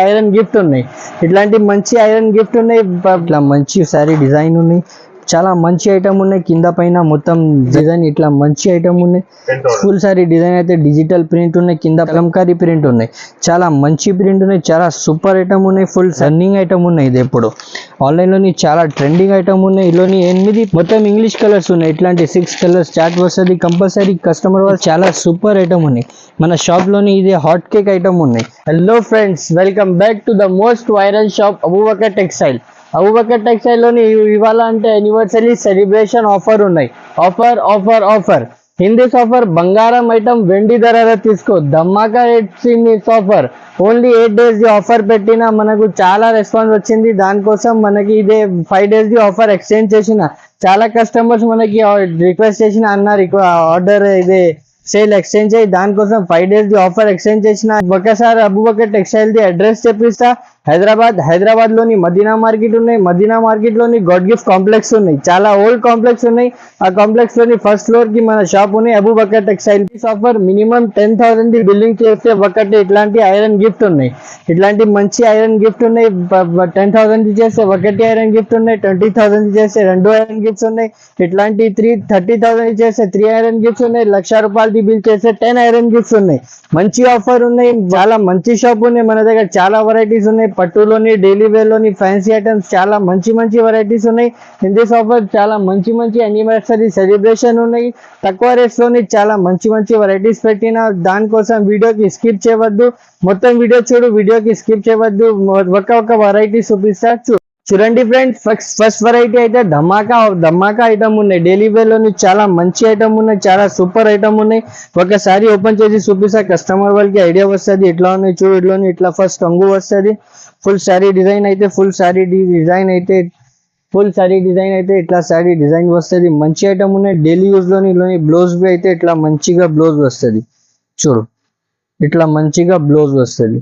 Iron gift ఉన్నాయి. ఇట్లాంటి మంచి ఐరన్ గిఫ్ట్ ఉన్నాయి. ఇట్లా మంచి సారీ డిజైన్ ఉన్నాయి. చాలా మంచి ఐటమ్ ఉన్నాయి. కింద పైన మొత్తం డిజైన్ ఇట్లా మంచి ఐటమ్ ఉన్నాయి. ఫుల్ సారీ డిజైన్ అయితే డిజిటల్ ప్రింట్ ఉన్నాయి. కింద కలంకారీ ప్రింట్ ఉన్నాయి. చాలా మంచి ప్రింట్ ఉన్నాయి. చాలా సూపర్ ఐటమ్ ఉన్నాయి. ఫుల్ రన్నింగ్ ఐటమ్ ఉన్నాయి. ఇది ఇప్పుడు ఆన్లైన్ లోని చాలా ట్రెండింగ్ ఐటమ్ ఉన్నాయి. ఇలోని 8 మొత్తం ఇంగ్లీష్ కలర్స్ ఉన్నాయి. ఇట్లాంటి 6 కలర్స్ చార్ట్ వస్తుంది. కంపల్సరీ కస్టమర్ వాళ్ళు చాలా సూపర్ ఐటమ్ ఉన్నాయి. మన షాప్ లోని ఇది హాట్ కేక్ ఐటమ్ ఉన్నాయి. Hello friends, welcome back to the most viral shop Abubakar textile. Abubakar textile లోని ఇవాళ అంటే యానివర్సరీ సెలబ్రేషన్ ఆఫర్ ఉన్నాయి. ఆఫర్ ఇన్ దిస్ ఆఫర్ బంగారం ఐటమ్ వెండి ధరలో తీసుకో. Dhamaka rates in this offer. Only 8 days the offer పెట్టినా మనకు చాలా రెస్పాన్స్ వచ్చింది. దానికోసం మనకి ఇదే 5 days ది ఆఫర్ ఎక్స్చేంజ్ చేసిన చాలా కస్టమర్స్ మనకి రిక్వెస్ట్ చేసిన అన్న ఆర్డర్ ఇదే సేల్ ఎక్స్చేంజ్ అయ్యి దానికోసం 5 days ది ఆఫర్ ఎక్స్చేంజ్ చేసిన. ఒకసారి అబూబకర్ టెక్స్టైల్ ది అడ్రస్ చెప్పిస్తా. హైదరాబాద్ లోని మదీనా మార్కెట్ ఉన్నాయి. మదీనా మార్కెట్ లోని గాడ్ గిఫ్ట్ కాంప్లెక్స్ ఉన్నాయి. చాలా ఓల్డ్ కాంప్లెక్స్ ఉన్నాయి. ఆ కాంప్లెక్స్ లోని ఫస్ట్ ఫ్లోర్ కి మన షాప్ ఉన్నాయి Abubakar textile. Offer minimum 10,000 the billing చేస్తే ఒకటి ఇట్లాంటి ఐరన్ గిఫ్ట్ ఉన్నాయి. ఇట్లాంటి మంచి ఐరన్ గిఫ్ట్ ఉన్నాయి. 10,000 ది చేస్తే ఒకటి ఐరన్ గిఫ్ట్ ఉన్నాయి. 20,000 ది చేస్తే 2 ఐరన్ గిఫ్ట్స్ ఉన్నాయి. ఇట్లాంటి 30,000 చేస్తే 3 ఐరన్ గిఫ్ట్స్ ఉన్నాయి. ₹1,00,000 ది బిల్ చేస్తే 10 ఐరన్ గిఫ్ట్స్ ఉన్నాయి. మంచి ఆఫర్ ఉన్నాయి. చాలా మంచి షాప్ ఉన్నాయి. మన దగ్గర చాలా వెరైటీస్ ఉన్నాయి. పట్టులోని డైలీ వేర్ లోని ఫ్యాన్సీ ఐటమ్స్ చాలా మంచి వెరైటీస్ ఉన్నాయి. ఇన్ దిస్ ఆఫర్ చాలా మంచి యానివర్సరీ సెలబ్రేషన్ ఉన్నాయి. తక్కువ రేట్స్ లోని చాలా మంచి వెరైటీస్ పెట్టిన. దానికోసం వీడియోకి స్కిప్ చేయవద్దు. మొత్తం వీడియో చూడు. వీడియోకి స్కిప్ చేయవద్దు. ఒక వెరైటీ చూపిస్తా చూడండి ఫ్రెండ్స్. ఫస్ట్ వెరైటీ అయితే ధమాకా ఐటమ్ ఉన్నాయి. డైలీ వేర్ లోని చాలా మంచి ఐటమ్ ఉన్నాయి. చాలా సూపర్ ఐటమ్ ఉన్నాయి. ఒకసారి ఓపెన్ చేసి చూపిస్తా. కస్టమర్ వాళ్ళకి ఐడియా వస్తుంది ఎట్లా ఉన్నాయి. చూడు ఇట్లా ఇట్లా ఫస్ట్ కంగు వస్తుంది. ఫుల్ సారీ డిజైన్ అయితే ఫుల్ సారీ డిజైన్ అయితే ఇట్లా సారీ డిజైన్ వస్తుంది. మంచి ఐటమ్ ఉన్నాయి. డైలీ యూజ్ లోని బ్లౌజ్ బి అయితే ఇట్లా మంచిగా బ్లౌజ్ వస్తుంది. చూడు ఇట్లా మంచిగా బ్లౌజ్ వస్తుంది.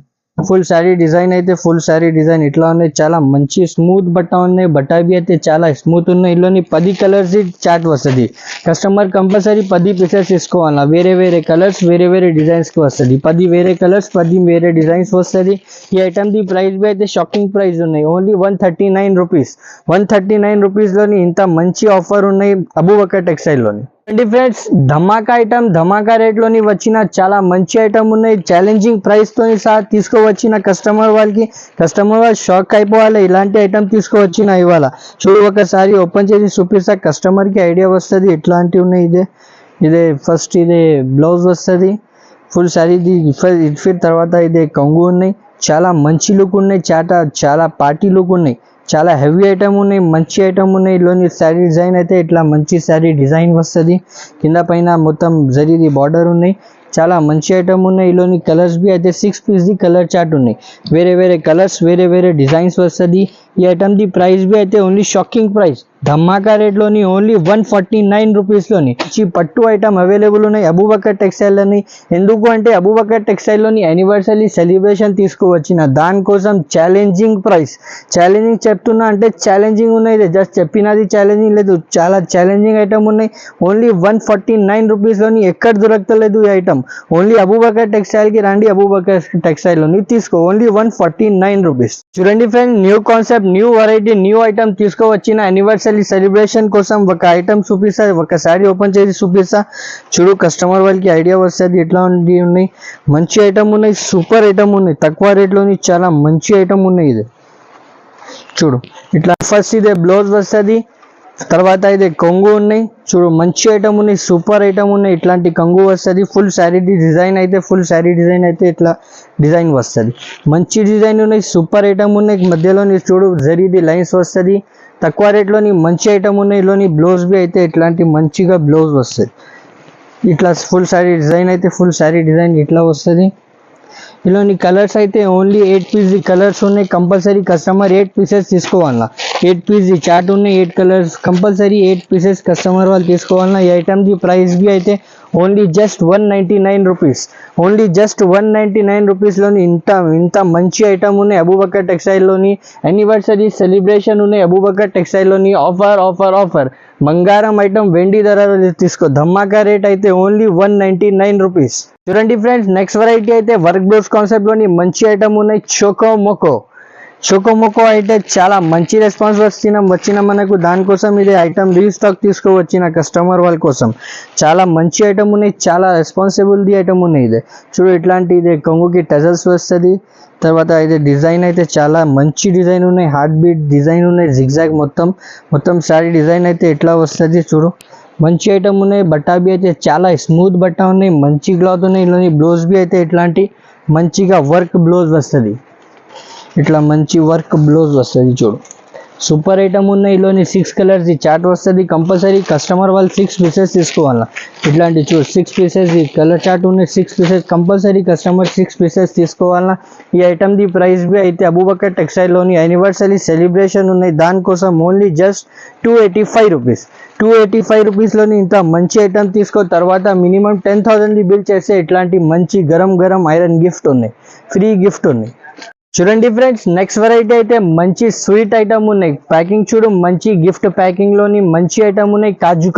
ఫుల్ సారీ డిజైన్ అయితే ఫుల్ సారీ డిజైన్ ఇట్లా ఉన్నాయి. చాలా మంచి స్మూత్ బట్ట ఉన్నాయి. బట్ట బి అయితే చాలా స్మూత్ ఉన్నాయి. ఇలోని 10 కలర్స్ చార్ట్ వస్తుంది. కస్టమర్ కంపల్సరీ 10 పీసెస్ తీసుకోవాలా. వేరే కలర్స్ వేరే డిజైన్స్ కి వస్తుంది. 10 వేరే కలర్స్ 10 వేరే డిజైన్స్ వస్తుంది. ఈ ఐటమ్ ది ప్రైస్ బి అయితే షాకింగ్ ప్రైస్ ఉన్నాయి. Only 139 rupees. 139 రూపీస్ లోని ఇంత మంచి ఆఫర్ ఉన్నాయి అబూబకర్ టెక్స్టైల్ లోని. ఫ్రెండ్స్, ధమాకా రేట్ లోని వచ్చిన చాలా మంచి ఐటమ్ ఉన్నాయి. ఛాలెంజింగ్ ప్రైస్ తోని సహా తీసుకోవచ్చిన కస్టమర్ వాళ్ళు షాక్ అయిపోవాలి. ఇలాంటి ఐటమ్ తీసుకువచ్చిన ఇవాళ. చూడు ఒకసారి ఓపెన్ చేసి చూపిస్తా. కస్టమర్ కి ఐడియా వస్తుంది ఎట్లాంటివి ఉన్నాయి. ఇదే ఫస్ట్ ఇదే బ్లౌజ్ వస్తుంది. ఫుల్ సారీ ఫిట్ తర్వాత ఇదే కొంగు ఉన్నాయి. చాలా మంచి లుక్ ఉన్నాయి. చాలా పార్టీ లుక్ ఉన్నాయి. చాలా హెవీ ఐటమ్ ఉన్నాయి. మంచి ఐటమ్ ఉన్నాయి. ఇలోని శారీ డిజైన్ అయితే ఇట్లా మంచి శారీ డిజైన్ వస్తుంది. కింద పైన మొత్తం జరీది బార్డర్ ఉన్నాయి. చాలా మంచి ఐటమ్ ఉన్నాయి. ఇలోని కలర్స్ బి అయితే 6 పీస్ ది కలర్ చార్ట్ ఉన్నాయి. వేరే కలర్స్ వేరే డిజైన్స్ వస్తుంది. ఈ ఐటమ్ ది ప్రైస్ బి అయితే ఓన్లీ షాకింగ్ ప్రైస్. ధమాకా రేట్ లోని ఓన్లీ 149 రూపీస్ లోని పట్టు ఐటమ్ అవైలబుల్ ఉన్నాయి అబూబకర్ టెక్స్టైల్ లోని. ఎందుకు అంటే అబూబకర్ టెక్స్టైల్ లోని యానివర్సరీ సెలబ్రేషన్ తీసుకువచ్చిన దానికోసం ఛాలెంజింగ్ ప్రైస్. ఛాలెంజింగ్ చెప్తున్నా అంటే ఛాలెంజింగ్ ఉన్నాయి. జస్ట్ చెప్పినది ఛాలెంజింగ్ లేదు. చాలా ఛాలెంజింగ్ ఐటమ్ ఉన్నాయి. ఓన్లీ 149 రూపీస్ లోని ఎక్కడ దొరకలేదు ఈ ఐటమ్. ఓన్లీ అబూబకర్ టెక్స్టైల్ కి రండి. అబూబకర్ టెక్స్టైల్ లోని తీసుకో. Only 149 rupees. చూడండి friend, new concept, new variety, new item తీసుకువచ్చిన యానివర్సరీ సెలబ్రేషన్ కోసం ఒక ఐటమ్ చూపిస్తా. ఒకసారి ఓపెన్ చేసి చూపిస్తా. చూడు కస్టమర్ వాళ్ళకి ఐడియా వస్తుంది ఎట్లా ఉన్నాయి. మంచి ఐటమ్ ఉన్నాయి. సూపర్ ఐటమ్ ఉన్నాయి. తక్కువ రేట్ లోని చాలా మంచి ఐటమ్ ఉన్నాయి. ఇది చూడు ఇట్లా ఫస్ట్ ఇదే బ్లౌజ్ వస్తుంది. తర్వాత ఇదే కొంగు ఉన్నాయి. చూడు మంచి ఐటమ్ ఉన్నాయి. సూపర్ ఐటమ్ ఉన్నాయి. ఇట్లాంటి కొంగు వస్తుంది. ఫుల్ శారీ డిజైన్ అయితే ఇట్లా డిజైన్ వస్తుంది. మంచి డిజైన్ ఉన్నాయి. సూపర్ ఐటమ్ ఉన్నాయి. మధ్యలోని చూడు జరీది లైన్స్ వస్తుంది. తక్కువ రేట్ లోని మంచి ఐటమ్ ఉన్నాయి. ఇలోని బ్లౌజ్ బి అయితే ఇట్లాంటి మంచిగా బ్లౌజ్ వస్తుంది. ఇట్లా ఫుల్ శారీ డిజైన్ అయితే ఫుల్ శారీ డిజైన్ ఇట్లా వస్తుంది. ఇలోని కలర్స్ అయితే ఓన్లీ 8 పీస్ కలర్స్ ఉన్నాయి. కంపల్సరీ కస్టమర్ 8 పీసెస్ తీసుకోవాలా. 8 పీస్ చార్ట్ ఉన్నాయి. 8 కలర్స్ కంపల్సరీ 8 పీసెస్ కస్టమర్ వాళ్ళు తీసుకోవాలా. ఈ ఐటమ్ ది ప్రైస్ బి అయితే only just 199 rupees. Only just 199 రూపీస్లోని ఇంత మంచి ఐటమ్ ఉన్నాయి అబూబకర్ టెక్స్టైల్లోని. యానివర్సరీ సెలబ్రేషన్ ఉన్నాయి అబూబకర్ టెక్స్టైల్లోని. ఆఫర్ బంగారం ఐటమ్ వెండి ధర తీసుకో, ధమాకా రేట్ అయితే ఓన్లీ 199 రూపీస్. చూడండి ఫ్రెండ్స్, నెక్స్ట్ వెరైటీ అయితే వర్క్ బ్లౌజ్ కాన్సెప్ట్లోని మంచి ఐటమ్ ఉన్నాయి చోకోమోకో అయితే చాలా మంచి రెస్పాన్స్ వచ్చిన మనకు. దానికోసం ఇది ఐటమ్ రీస్టాక్ తీసుకోవచ్చిన కస్టమర్ వాళ్ళ కోసం. చాలా మంచి ఐటమ్ ఉన్నాయి, చాలా రెస్పాన్సిబుల్ది ఐటమ్ ఉన్నాయి. ఇది చూడు, ఇట్లాంటి ఇది కొంగుకి టజల్స్ వస్తుంది. తర్వాత ఇది డిజైన్ అయితే చాలా మంచి డిజైన్ ఉన్నాయి, హార్ట్ బీట్ డిజైన్ ఉన్నాయి, జిగ్జాగ్ మొత్తం శారీ డిజైన్ అయితే ఎట్లా వస్తుంది చూడు. మంచి ఐటమ్ ఉన్నాయి. బట్టా బి అయితే చాలా స్మూత్ బట్ట ఉన్నాయి, మంచి క్లాత్ ఉన్నాయి. ఇందులోని బ్లౌజ్ బి అయితే ఇట్లాంటి మంచిగా వర్క్ బ్లౌజ్ వస్తుంది. ఇట్లా మంచి వర్క్ బ్లౌజ్ వస్తుంది చూడు. సూపర్ ఐటమ్ ఉన్నాయి. ఇందులోని 6 కలర్స్ చార్ట్ వస్తుంది. కంపల్సరీ కస్టమర్ వాళ్ళు 6 పీసెస్ తీసుకోవాలా. ఇట్లాంటి చూడు 6 పీసెస్ ఈ కలర్ చార్ట్ ఉన్నాయి. 6 పీసెస్ కంపల్సరీ కస్టమర్ 6 పీసెస్ తీసుకోవాలా. ఈ ఐటమ్ ది ప్రైస్ బి అయితే అబూబకర్ టెక్స్టైల్లోని యానివర్సరీ సెలబ్రేషన్ ఉన్నాయి, దానికోసం ఓన్లీ జస్ట్ 285 రూపీస్. 285 రూపీస్లోని ఇంత మంచి ఐటమ్ తీసుకో. తర్వాత మినిమం 10,000 బిల్ చేస్తే ఇట్లాంటి మంచి గరం ఐరన్ గిఫ్ట్ ఉన్నాయి, ఫ్రీ గిఫ్ట్ ఉన్నాయి. చూడండి ఫ్రెండ్స్, నెక్స్ట్ వెరైటీ అయితే మంచి స్వీట్ ఐటమ్ ఉన్నాయి. ప్యాకింగ్ చూడు, మంచి గిఫ్ట్ ప్యాకింగ్ లోని మంచి ఐటమ్ ఉన్నాయి. కాజు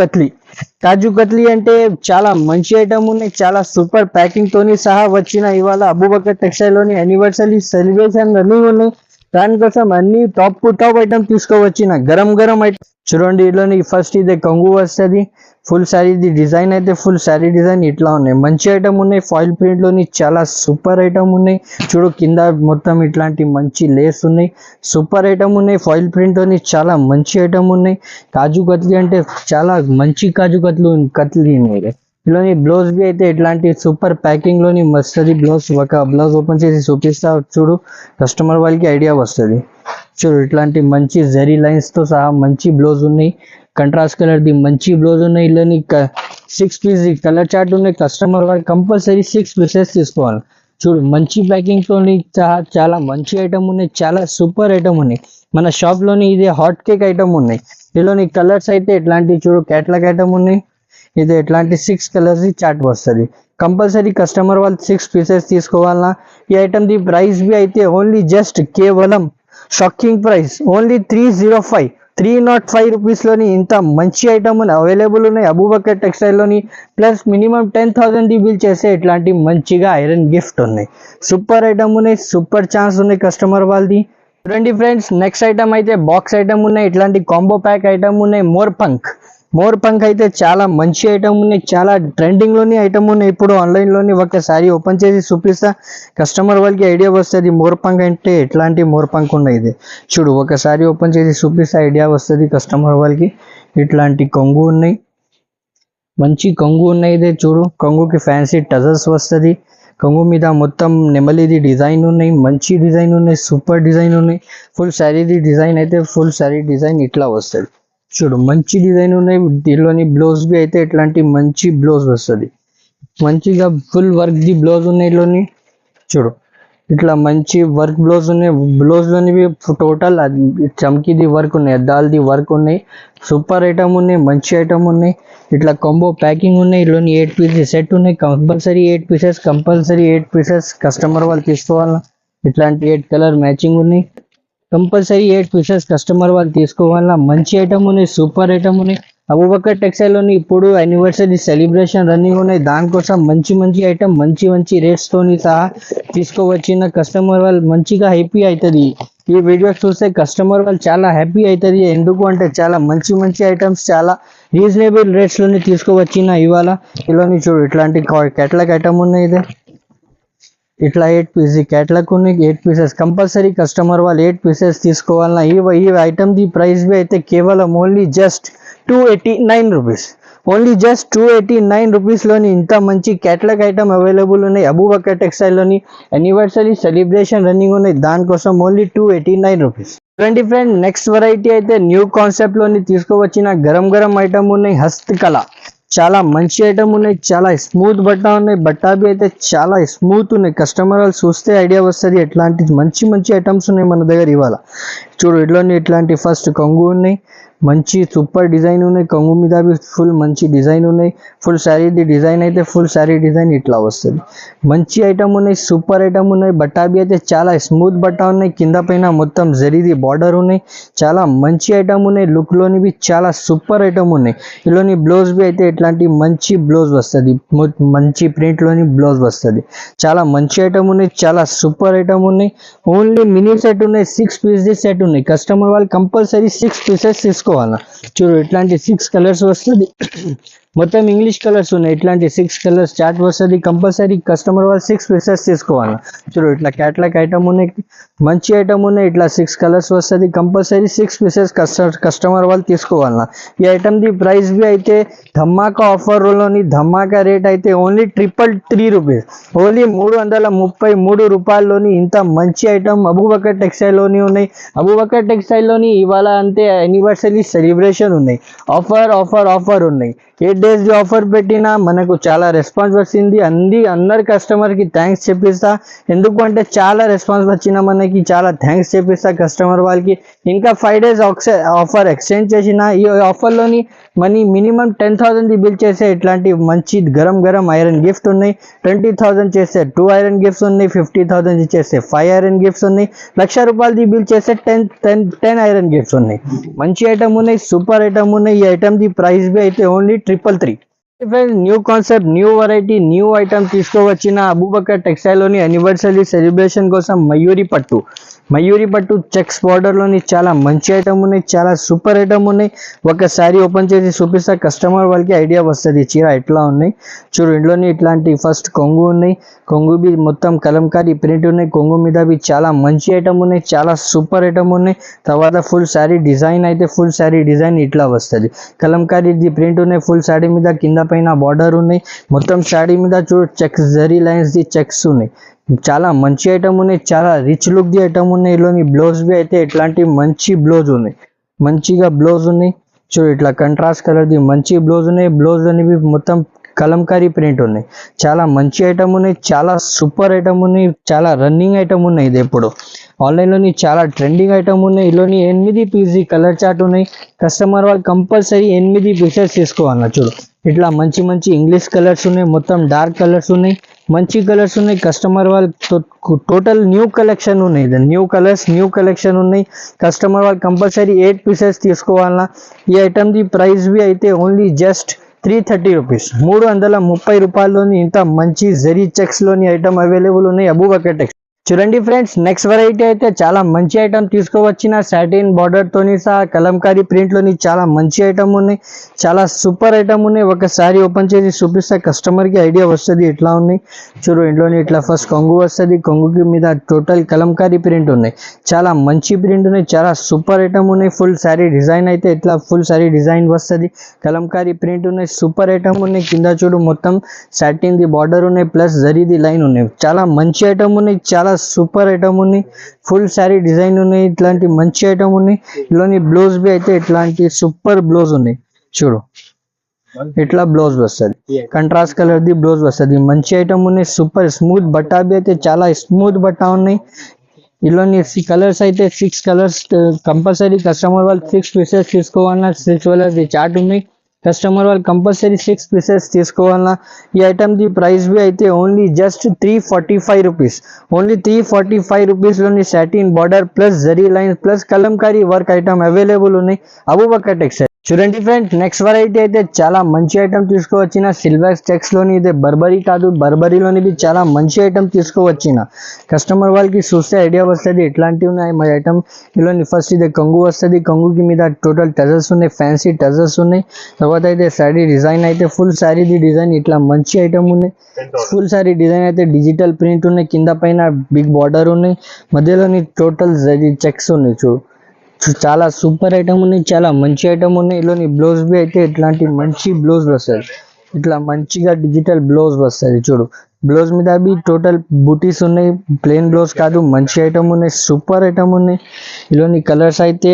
కత్లీ అంటే చాలా మంచి ఐటమ్ ఉన్నాయి, చాలా సూపర్ ప్యాకింగ్ తోని సహా వచ్చిన ఇవాళ అబూబకర్ టెక్స్టైల్ లోని యానివర్సరీ సెలబ్రేషన్ అన్నీ ఉన్నాయి. దానికోసం అన్ని టాప్ ఐటమ్ తీసుకోవచ్చిన గరం ఐటమ్. చూడండి, ఇందులోని ఫస్ట్ ఇది కొంగు వస్తుంది. ఫుల్ శారీ డిజైన్ అయితే ఫుల్ శారీ డిజైన్ ఇట్లా ఉన్నాయి. మంచి ఐటమ్ ఉన్నాయి. ఫాయిల్ ప్రింట్ లోని చాలా సూపర్ ఐటమ్ ఉన్నాయి. చూడు, కింద మొత్తం ఇట్లాంటి మంచి లేస్ ఉన్నాయి. సూపర్ ఐటమ్ ఉన్నాయి. ఫాయిల్ ప్రింట్ లోని చాలా మంచి ఐటమ్ ఉన్నాయి. కాజు కత్లీ అంటే చాలా మంచి కాజు కత్లీ ఉన్నాయి. ఇందులోని బ్లౌజ్ బి అయితే ఇట్లాంటి సూపర్ ప్యాకింగ్ లోని వస్తుంది. బ్లౌజ్ ఓపెన్ చేసి చూపిస్తా చూడు, కస్టమర్ వాళ్ళకి ఐడియా వస్తుంది. చూడు, ఇట్లాంటి మంచి జరీ లైన్స్ తో సహా మంచి బ్లౌజ్ ఉన్నాయి. కంట్రాస్ట్ కలర్ ది మంచి బ్లౌజ్ ఉన్నాయి. ఇందులోని 6 పీస్ కలర్ చార్ట్ ఉన్నాయి. కస్టమర్ వాళ్ళు కంపల్సరీ 6 పీసెస్ తీసుకోవాలి. చూడు, మంచి ప్యాకింగ్ తోని చాలా మంచి ఐటమ్ ఉన్నాయి, చాలా సూపర్ ఐటమ్ ఉన్నాయి. మన షాప్ లోని ఇది హాట్ కేక్ ఐటమ్ ఉన్నాయి. ఇందులోని కలర్స్ అయితే ఇట్లాంటి చూడు క్యాట్లాగ్ ఐటమ్ ఉన్నాయి. ఇది ఇట్లాంటి 6 కలర్స్ చార్ట్ వస్తుంది. కంపల్సరీ కస్టమర్ వాళ్ళు 6 పీసెస్ తీసుకోవాలన్నా. ఈ ఐటమ్ ది ప్రైస్ బి అయితే ఓన్లీ జస్ట్ కేవలం షాకింగ్ ప్రైస్ ఓన్లీ 305 రూపీస్లోని ఇంత మంచి ఐటమ్ అవైలబుల్ ఉన్నాయి అబూబకర్ టెక్స్టైల్లోని. ప్లస్ మినిమం 10,000 బిల్ చేస్తే ఇట్లాంటి మంచిగా ఐరన్ గిఫ్ట్ ఉన్నాయి. సూపర్ ఐటమ్ ఉన్నాయి, సూపర్ ఛాన్స్ ఉన్నాయి కస్టమర్ వాళ్ళది. చూడండి ఫ్రెండ్స్, నెక్స్ట్ ఐటమ్ అయితే బాక్స్ ఐటమ్ ఉన్నాయి. ఇట్లాంటి కాంబో ప్యాక్ ఐటమ్ ఉన్నాయి. మోర్ పంక్ అయితే చాలా మంచి ఐటమ్ ఉన్నాయి, చాలా ట్రెండింగ్ లోని ఐటమ్ ఉన్నాయి. ఇప్పుడు ఆన్లైన్ లోని ఒకసారి ఓపెన్ చేసి చూపిస్తా, కస్టమర్ వాళ్ళకి ఐడియా వస్తుంది మోర్ పంక్ అంటే ఎట్లాంటి మోర్ పంక్ ఉన్నాయి. ఇది చూడు, ఒకసారి ఓపెన్ చేసి చూపిస్తా, ఐడియా వస్తుంది కస్టమర్ వాళ్ళకి. ఇట్లాంటి కొంగు ఉన్నాయి, మంచి కొంగు ఉన్నాయి. ఇదే చూడు, కొంగుకి ఫ్యాన్సీ టజల్స్ వస్తుంది. కొంగు మీద మొత్తం నెమలిది డిజైన్ ఉన్నాయి, మంచి డిజైన్ ఉన్నాయి, సూపర్ డిజైన్ ఉన్నాయి. ఫుల్ శారీది డిజైన్ అయితే ఫుల్ శారీ డిజైన్ ఇట్లా వస్తుంది. చూడు, మంచి డిజైన్ ఉన్నాయి. దీనిలోని బ్లౌజ్ బి అయితే ఇట్లాంటి మంచి బ్లౌజ్ వస్తుంది. మంచిగా ఫుల్ వర్క్ ది బ్లౌజ్ ఉన్నాయి. ఇందులోని చూడు, ఇట్లా మంచి వర్క్ బ్లౌజ్ ఉన్నాయి. బ్లౌజ్ లోని టోటల్ చమ్కీది వర్క్ ఉన్నాయి, అద్దాలది వర్క్ ఉన్నాయి. సూపర్ ఐటమ్ ఉన్నాయి, మంచి ఐటమ్ ఉన్నాయి. ఇట్లా కాంబో ప్యాకింగ్ ఉన్నాయి. ఇందులోని 8 పీసెస్ సెట్ ఉన్నాయి. కంపల్సరీ 8 పీసెస్ కస్టమర్ వాళ్ళు తీసుకోవాలా. ఇట్లాంటి 8 కలర్ మ్యాచింగ్ ఉన్నాయి. కంపల్సరీ 8 పీసెస్ కస్టమర్ వాళ్ళు తీసుకోవాలా. మంచి ఐటమ్ ఉన్నాయి, సూపర్ ఐటమ్ ఉన్నాయి. అబూబకర్ టెక్స్టైల్లోని ఇప్పుడు యానివర్సరీ సెలబ్రేషన్ రన్నింగ్ ఉన్నాయి, దానికోసం మంచి ఐటమ్ మంచి రేట్స్ తోని సహా తీసుకోవచ్చిన కస్టమర్ వాళ్ళు మంచిగా హ్యాపీ అవుతుంది. ఈ వీడియో చూస్తే కస్టమర్ వాళ్ళు చాలా హ్యాపీ అవుతుంది. ఎందుకు అంటే చాలా మంచి ఐటమ్స్ చాలా రీజనబుల్ రేట్స్ లోని తీసుకోవచ్చిన ఇవాళ. ఇలాని చూడు, ఇట్లాంటి కేటలాగ్ ఐటమ్ ఉన్నాయి. ఇది ఇట్లా 8 పీస్ కేటలాగ్ ఉన్నాయి. 8 పీసెస్ కంపల్సరీ కస్టమర్ వాళ్ళు 8 పీసెస్ తీసుకోవాలన్నా. ఈ ఐటమ్ ది ప్రైస్ బి అయితే కేవలం only just 289 rupees. Only just 289 రూపీస్లోని ఇంత మంచి కేటలాగ్ ఐటమ్ అవైలబుల్ ఉన్నాయి అబూబకర్ టెక్స్టైల్లోని. యానివర్సరీ సెలబ్రేషన్ రన్నింగ్ ఉన్నాయి, దానికోసం ఓన్లీ 289 రూపీస్. చూడండి ఫ్రెండ్, నెక్స్ట్ వెరైటీ అయితే న్యూ కాన్సెప్ట్లోని తీసుకువచ్చిన గరం ఐటమ్ ఉన్నాయి. హస్తకళ చాలా మంచి ఐటమ్ ఉన్నాయి, చాలా స్మూత్ బట్ట ఉన్నాయి. బట్టా బి అయితే చాలా స్మూత్ ఉన్నాయి. కస్టమర్ వాళ్ళు చూస్తే ఐడియా వస్తుంది ఎట్లాంటి మంచి ఐటమ్స్ ఉన్నాయి మన దగ్గర ఇవాళ. చూడు ఇట్లోని ఇట్లాంటి ఫస్ట్ కొంగు ఉన్నాయి, మంచి సూపర్ డిజైన్ ఉన్నాయి, కొంగు మీద ఫుల్ మంచి డిజైన్ ఉన్నాయి. ఫుల్ శారీది డిజైన్ అయితే ఫుల్ శారీ డిజైన్ ఇట్లా వస్తుంది. మంచి ఐటమ్ ఉన్నాయి, సూపర్ ఐటమ్ ఉన్నాయి. బట్టా బి అయితే చాలా స్మూత్ బట్టా ఉన్నాయి, కింద పైన మొత్తం జరీది బార్డర్ ఉన్నాయి. చాలా మంచి ఐటమ్ ఉన్నాయి, లుక్ లోనివి చాలా సూపర్ ఐటమ్ ఉన్నాయి. ఇలోని బ్లౌజ్ బి అయితే ఇట్లాంటి మంచి బ్లౌజ్ వస్తుంది, మంచి ప్రింట్ లోని బ్లౌజ్ వస్తుంది. చాలా మంచి ఐటమ్ ఉన్నాయి, చాలా సూపర్ ఐటమ్ ఉన్నాయి. ఓన్లీ మినీ సెట్ ఉన్నాయి, 6 పీస్ సెట్ ఉన్నాయి. కస్టమర్ వాళ్ళు కంపల్సరీ 6 పీసెస్ తీసుకోవాలా. చూడు ఇట్లాంటి 6 కలర్స్ వస్తుంది, మొత్తం ఇంగ్లీష్ కలర్స్ ఉన్నాయి. ఇట్లాంటి 6 కలర్స్ చార్ట్ వస్తుంది, కంపల్సరీ కస్టమర్ వాళ్ళు 6 పీసెస్ తీసుకోవాలి. చూడు ఇట్లా క్యాట్లాగ్ ఐటమ్ ఉన్నాయి, మంచి ఐటమ్ ఉన్నాయి. ఇట్లా 6 కలర్స్ వస్తుంది, కంపల్సరీ 6 పీసెస్ కస్టమర్ వాళ్ళు తీసుకోవాలన్నా. ఈ ఐటమ్ ది ప్రైస్ బి అయితే ధమాకా ఆఫర్ లోని ధమాకా రేట్ అయితే ఓన్లీ 333 రూపీస్, ఓన్లీ 333 రూపాయల్లోని ఇంత మంచి ఐటమ్ అబూబకర్ టెక్స్టైల్ లోని ఉన్నాయి. అబూబకర్ టెక్స్టైల్ లోని ఇవాళ అంతే యానివర్సరీ సెలబ్రేషన్ ఉన్నాయి, ఆఫర్ ఆఫర్ ఆఫర్ ఉన్నాయి. 8 days ఆఫర్ పెట్టినా మనకు చాలా రెస్పాన్స్ వచ్చింది. అందరి కస్టమర్ కి థ్యాంక్స్ చెప్పిస్తా, ఎందుకంటే చాలా రెస్పాన్స్ వచ్చిన మనకి చాలా థ్యాంక్స్ చెప్పిస్తా కస్టమర్ వాళ్ళకి. ఇంకా 5 days ఆఫర్ ఎక్స్చేంజ్ చేసిన ఈ ఆఫర్ లోని మినిమం 10,000 బిల్ చేసే ఇట్లాంటి మంచి గరం గరం ఐరన్ గిఫ్ట్ ఉన్నాయి. 20,000 చేస్తే 2 ఐరన్ గిఫ్ట్స్ ఉన్నాయి, 50,000 చేస్తే 5 ఐరన్ గిఫ్ట్స్ ఉన్నాయి, 1,00,000 రూపాయలది బిల్ చేస్తే 10 ఐరన్ గిఫ్ట్స్ ఉన్నాయి. మంచి ఐటమ్ ఉన్నాయి, సూపర్ ఐటమ్ ఉన్నాయి. ఈ ఐటమ్ ది ప్రైస్ బి అయితే only 333. New concept, new variety, new item తీసుకువచ్చిన అబూబకర్ టెక్స్టైల్ లోని యానివర్సరీ సెలబ్రేషన్ కోసం మయూరి పట్టు చెక్స్ బార్డర్ లోని చాలా మంచి ఐటమ్ ఉన్నాయి, చాలా సూపర్ ఐటమ్ ఉన్నాయి. ఒకసారి ఓపెన్ చేసి చూపిస్తా, కస్టమర్ వాళ్ళకి ఐడియా వస్తుంది చీర ఎట్లా ఉన్నాయి. చూడు ఇంట్లోని ఇట్లాంటి ఫస్ట్ కొంగు ఉన్నాయి, కొంగు బి మొత్తం కలంకారీ ప్రింట్ ఉన్నాయి. కొంగు మీద బి చాలా మంచి ఐటమ్ ఉన్నాయి, చాలా సూపర్ ఐటమ్ ఉన్నాయి. తర్వాత ఫుల్ శారీ డిజైన్ అయితే ఫుల్ శారీ డిజైన్ ఇట్లా వస్తుంది, కలంకారీ ప్రింట్ ఉన్నాయి. ఫుల్ శారీ మీద కింద పైన బార్డర్ ఉన్నాయి, మొత్తం శారీ మీద చూడు checks zari lines the checks ఉన్నాయి. చాలా మంచి ఐటమ్ ఉన్నాయి, చాలా రిచ్ లుక్ ది ఐటమ్ ఉన్నాయి. ఇలోని బ్లౌజ్ బి అయితే ఇట్లాంటి మంచి బ్లౌజ్ ఉన్నాయి, మంచిగా బ్లౌజ్ ఉన్నాయి. చూడు ఇట్లా కంట్రాస్ట్ కలర్ ది మంచి బ్లౌజ్ ఉన్నాయి. బ్లౌజ్ అనేవి మొత్తం కలంకారీ ప్రింట్ ఉన్నాయి, చాలా మంచి ఐటమ్ ఉన్నాయి, చాలా సూపర్ ఐటమ్ ఉన్నాయి, చాలా రన్నింగ్ ఐటమ్ ఉన్నాయి. ఇది ఎప్పుడు ఆన్లైన్లోని చాలా ట్రెండింగ్ ఐటమ్ ఉన్నాయి. ఇలోని 8 పీస్ కలర్ చార్ట్ ఉన్నాయి. కస్టమర్ వాళ్ళు కంపల్సరీ 8 పీసెస్ తీసుకోవాలన్నా. చూడు ఇట్లా మంచి మంచి ఇంగ్లీష్ కలర్స్ ఉన్నాయి, మొత్తం డార్క్ కలర్స్ ఉన్నాయి, మంచి కలర్స్ ఉన్నాయి. కస్టమర్ వాళ్ళు టోటల్ న్యూ కలెక్షన్ ఉన్నాయి, ఇది న్యూ కలర్స్ న్యూ కలెక్షన్ ఉన్నాయి. కస్టమర్ వాళ్ళు కంపల్సరీ 8 పీసెస్ తీసుకోవాలన్నా. ఈ ఐటమ్ ది ప్రైస్ బి అయితే ఓన్లీ జస్ట్ 330 రూపీస్, 330 రూపాయల్లోని ఇంత మంచి జరీ చెక్స్ లోని ఐటమ్ అవైలబుల్ ఉన్నాయి అబూబకర్ టెక్స్. చూడండి ఫ్రెండ్స్, నెక్స్ట్ వెరైటీ అయితే చాలా మంచి ఐటమ్ తీసుకువచ్చిన సాటిన్ బార్డర్ తోని సహా కలంకారీ ప్రింట్ లోని చాలా మంచి ఐటమ్ ఉన్నాయి, చాలా సూపర్ ఐటమ్ ఉన్నాయి. ఒకసారి ఓపెన్ చేసి చూపిస్తే కస్టమర్ కి ఐడియా వస్తుంది ఎట్లా ఉన్నాయి. చూడు ఇంట్లోని ఇట్లా ఫస్ట్ కొంగు వస్తుంది, కొంగుకి మీద టోటల్ కలంకారీ ప్రింట్ ఉన్నాయి, చాలా మంచి ప్రింట్ ఉన్నాయి, చాలా సూపర్ ఐటమ్ ఉన్నాయి. ఫుల్ శారీ డిజైన్ అయితే ఇట్లా ఫుల్ శారీ డిజైన్ వస్తుంది, కలంకారీ ప్రింట్ ఉన్నాయి, సూపర్ ఐటమ్ ఉన్నాయి. కింద చూడు మొత్తం సాటిన్ ది బార్డర్ ఉన్నాయి, ప్లస్ జరీది లైన్ ఉన్నాయి, చాలా మంచి ఐటమ్ ఉన్నాయి, చాలా సూపర్ ఐటమ్ ఉన్నాయి. ఫుల్ శారీ డిజైన్ ఉన్నాయి, ఇట్లాంటి మంచి ఐటమ్ ఉన్నాయి. ఇలాంటి బ్లౌజ్ బి అయితే ఇట్లాంటి సూపర్ బ్లౌజ్ ఉన్నాయి. చూడు ఇట్లా బ్లౌజ్ వస్తుంది, కంట్రాస్ట్ కలర్ ది బ్లౌజ్ వస్తుంది, మంచి ఐటమ్ ఉన్నాయి. సూపర్ స్మూత్ బట్టా బి అయితే చాలా స్మూత్ బట్టా ఉన్నాయి. ఇలాంటి కలర్స్ అయితే 6 కలర్స్ కంపల్సరీ కస్టమర్ వాళ్ళు 6 పీసెస్ తీసుకోవాలన్నా. 6 కలర్స్ ది చార్ట్ ఉన్నాయి, కస్టమర్ వాళ్ళు కంపల్సరీ 6 పీసెస్ తీసుకోవాలన్నా. ఈ ఐటమ్ ది ప్రైస్ బి అయితే ఓన్లీ జస్ట్ 345 రూపీస్, ఓన్లీ 345 రూపీస్లోని సాటిన్ బార్డర్ ప్లస్ జరీ lines plus Kalamkari work item available ఉన్నాయి అబూబకర్ టెక్స్టైల్. చూడండి ఫ్రెండ్స్, నెక్స్ట్ వెరైటీ అయితే చాలా మంచి ఐటమ్ తీసుకువచ్చిన సిల్వర్ చెక్స్ లోని. ఇదే బర్బరీ కాదు, బర్బరీలోని చాలా మంచి ఐటమ్ తీసుకువచ్చిన. కస్టమర్ వాళ్ళకి చూస్తే ఐడియా వస్తుంది ఎట్లాంటివి ఉన్నాయి మా ఐటమ్. ఇలాంటి ఫస్ట్ ఇదే కొంగు వస్తుంది, కొంగుకి మీద టోటల్ టజల్స్ ఉన్నాయి, ఫ్యాన్సీ టజల్స్ ఉన్నాయి. తర్వాత అయితే శారీ డిజైన్ అయితే ఫుల్ శారీది డిజైన్ ఇట్లా మంచి ఐటమ్ ఉన్నాయి. ఫుల్ శారీ డిజైన్ అయితే డిజిటల్ ప్రింట్ ఉన్నాయి, కింద పైన బిగ్ బార్డర్ ఉన్నాయి, మధ్యలోని టోటల్ చెక్స్ ఉన్నాయి. చూడు చాలా సూపర్ ఐటమ్ ఉన్నాయి, చాలా మంచి ఐటమ్ ఉన్నాయి. ఇలాంటి బ్లౌజ్ బి అయితే ఇట్లాంటి మంచి బ్లౌజ్ వస్తుంది, ఇట్లా మంచిగా డిజిటల్ బ్లౌజ్ వస్తుంది. చూడు బ్లౌజ్ మీద బి టోటల్ బూటీస్ ఉన్నాయి, ప్లెయిన్ బ్లౌజ్ కాదు, మంచి ఐటమ్ ఉన్నాయి, సూపర్ ఐటమ్ ఉన్నాయి. ఇలాంటి కలర్స్ అయితే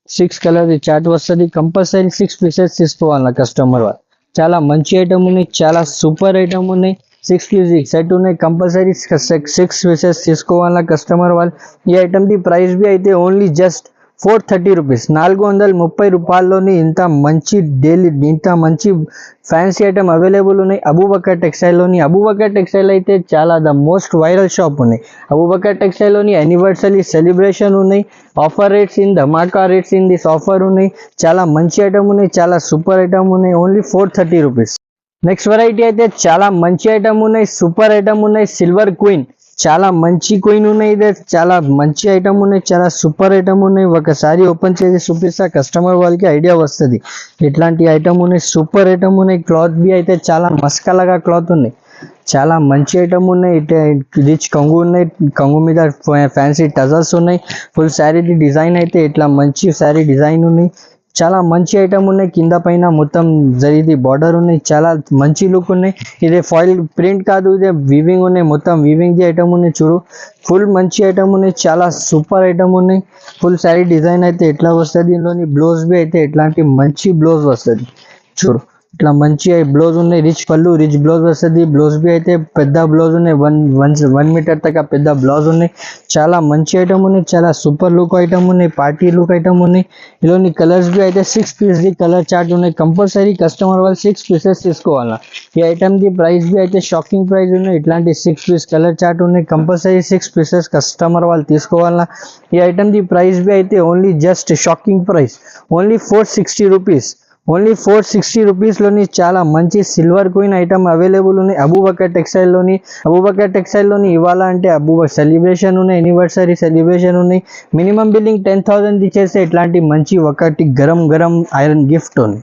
6 కలర్ చార్ట్ వస్తుంది, కంపల్సరీ 6 పీసెస్ తీసుకోవాలి కస్టమర్ వాళ్ళు. చాలా మంచి ఐటమ్ ఉన్నాయి, చాలా సూపర్ ఐటమ్ ఉన్నాయి. సిక్స్ పీస్ సెట్ ఉన్నాయి, కంపల్సరీ సిక్స్ పీసెస్ తీసుకోవాలా కస్టమర్ వాళ్ళు. ఈ ఐటమ్ది ప్రైస్ బి అయితే ఓన్లీ జస్ట్ 430 రూపీస్, 430 రూపాయల్లోని ఇంత మంచి ఇంత మంచి ఫ్యాన్సీ ఐటమ్ అవైలబుల్ ఉన్నాయి అబూబకర్ టెక్స్టైల్లోని. అబూబకర్ టెక్స్టైల్ అయితే చాలా ద మోస్ట్ వైరల్ షాప్ ఉన్నాయి. అబూబకర్ టెక్స్టైల్లోని యానివర్సరీ సెలబ్రేషన్ ఉన్నాయి, offer rates in Dhamaka rates in this offer ఉన్నాయి. చాలా మంచి ఐటమ్ ఉన్నాయి, చాలా సూపర్ ఐటమ్ ఉన్నాయి, ఓన్లీ 430 రూపీస్. నెక్స్ట్ వెరైటీ అయితే చాలా మంచి ఐటమ్ ఉన్నాయి, సూపర్ ఐటమ్ ఉన్నాయి, సిల్వర్ క్వీన్. చాలా మంచి క్వీన్ ఉన్నాయి, ఇదే చాలా మంచి ఐటమ్ ఉన్నాయి, చాలా సూపర్ ఐటమ్ ఉన్నాయి. ఒకసారి ఓపెన్ చేసి చూపిస్తా కస్టమర్ వాళ్ళకి ఐడియా వస్తుంది. ఇట్లాంటి ఐటమ్ ఉన్నాయి, సూపర్ ఐటమ్ ఉన్నాయి. క్లాత్ బి అయితే చాలా మస్కలాగా క్లాత్ ఉన్నాయి, చాలా మంచి ఐటమ్ ఉన్నాయి. రిచ్ కంగు ఉన్నాయి, కంగు మీద ఫ్యాన్సీ టజల్స్ ఉన్నాయి. ఫుల్ శారీ డిజైన్ అయితే ఇట్లా మంచి శారీ డిజైన్ ఉన్నాయి, చాలా మంచి ఐటమ్ ఉన్నాయి. కింద పైన మొత్తం జరిది బార్డర్ ఉన్నాయి, చాలా మంచి లుక్ ఉన్నాయి. ఇదే ఫాయిల్ ప్రింట్ కాదు, ఇదే వీవింగ్ ఉన్నాయి, మొత్తం వీవింగ్ ది ఐటమ్ ఉన్నాయి. చూడు ఫుల్ మంచి ఐటమ్ ఉన్నాయి, చాలా సూపర్ ఐటమ్ ఉన్నాయి. ఫుల్ శారీ డిజైన్ అయితే ఎట్లా వస్తుంది, దీనిలోని బ్లౌజ్ బి అయితే ఎట్లాంటి మంచి బ్లౌజ్ వస్తుంది. చూడు ఇట్లా మంచి బ్లౌజ్ ఉన్నాయి, రిచ్ పళ్ళు రిచ్ బ్లౌజ్ వస్తుంది. బ్లౌజ్ బి అయితే పెద్ద బ్లౌజ్ ఉన్నాయి, 1 మీటర్ దాకా పెద్ద బ్లౌజ్ ఉన్నాయి. చాలా మంచి ఐటమ్ ఉన్నాయి, చాలా సూపర్ లుక్ ఐటమ్ ఉన్నాయి, పార్టీ లుక్ ఐటమ్ ఉన్నాయి. ఇలాంటి కలర్స్ బి అయితే 6 పీస్ ది కలర్ చార్ట్ ఉన్నాయి, కంపల్సరీ కస్టమర్ వాళ్ళు 6 పీసెస్ తీసుకోవాలా. ఈ ఐటమ్ ది ప్రైస్ బి అయితే షాకింగ్ ప్రైస్ ఉన్నాయి. ఇట్లాంటి 6 పీస్ కలర్ చార్ట్ ఉన్నాయి, కంపల్సరీ 6 పీసెస్ కస్టమర్ వాళ్ళు తీసుకోవాలా. ఈ ఐటమ్ ది ప్రైస్ బి అయితే only just shocking price, only 460 rupees. Only 460 రూపీస్లోని చాలా మంచి సిల్వర్ క్వీన్ ఐటమ్ అవైలబుల్ ఉన్నాయి అబూబకర్ టెక్స్టైల్లోని. అబూబకర్ టెక్స్టైల్లోని ఇవాళ అంటే సెలబ్రేషన్ ఉన్నాయి, యానివర్సరీ సెలబ్రేషన్ ఉన్నాయి. మినిమం బిల్లింగ్ 10,000 ఇచ్చేస్తే ఇట్లాంటి మంచి ఒకటి గరం గరం ఐరన్ గిఫ్ట్ ఉంది.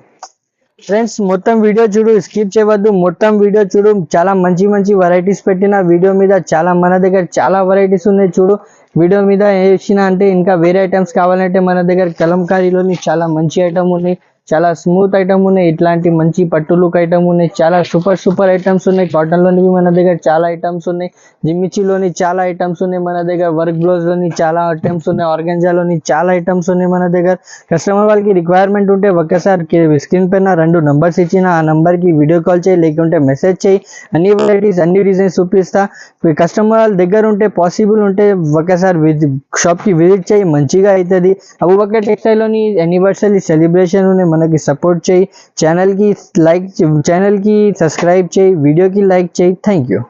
ఫ్రెండ్స్ మొత్తం వీడియో చూడు, స్కిప్ చేయవద్దు, మొత్తం వీడియో చూడు. చాలా మంచి మంచి వెరైటీస్ పెట్టిన వీడియో మీద, చాలా మన దగ్గర చాలా వెరైటీస్ ఉన్నాయి. చూడు వీడియో మీద వేసిన అంటే ఇంకా వేరే ఐటమ్స్ కావాలంటే మన దగ్గర కలంకారీలోని చాలా మంచి ఐటమ్ ఉన్నాయి, చాలా స్మూత్ ఐటమ్ ఉన్నాయి. ఇట్లాంటి మంచి పట్టు లుక్ ఐటమ్ ఉన్నాయి, చాలా సూపర్ ఐటమ్స్ ఉన్నాయి. కాటన్లోని మన దగ్గర చాలా ఐటమ్స్ ఉన్నాయి, జిమ్మిచీలోని చాలా ఐటమ్స్ ఉన్నాయి మన దగ్గర, వర్క్ బ్లౌజ్లోని చాలా ఐటమ్స్ ఉన్నాయి, ఆర్గంజాలోని చాలా ఐటమ్స్ ఉన్నాయి మన దగ్గర. కస్టమర్ వాళ్ళకి రిక్వైర్మెంట్ ఉంటే ఒక్కసారి స్క్రీన్ పైన 2 నంబర్స్ ఇచ్చిన ఆ నంబర్కి వీడియో కాల్ చేయి, లేకుంటే మెసేజ్ చేయి. అన్ని వెరైటీస్ అన్ని డిజైన్స్ చూపిస్తా. కస్టమర్ వాళ్ళ దగ్గర ఉంటే పాసిబుల్ ఉంటే ఒక్కసారి షాప్కి విజిట్ చేయి, మంచిగా అవుతుంది. అబూబకర్ టెక్స్టైల్లోని యానివర్సరీ సెలబ్రేషన్ ఉన్నాయి, మనకి సపోర్ట్ చేయి. ఛానల్కి సబ్స్క్రైబ్ చేయి, వీడియోకి లైక్ చేయి. Thank you.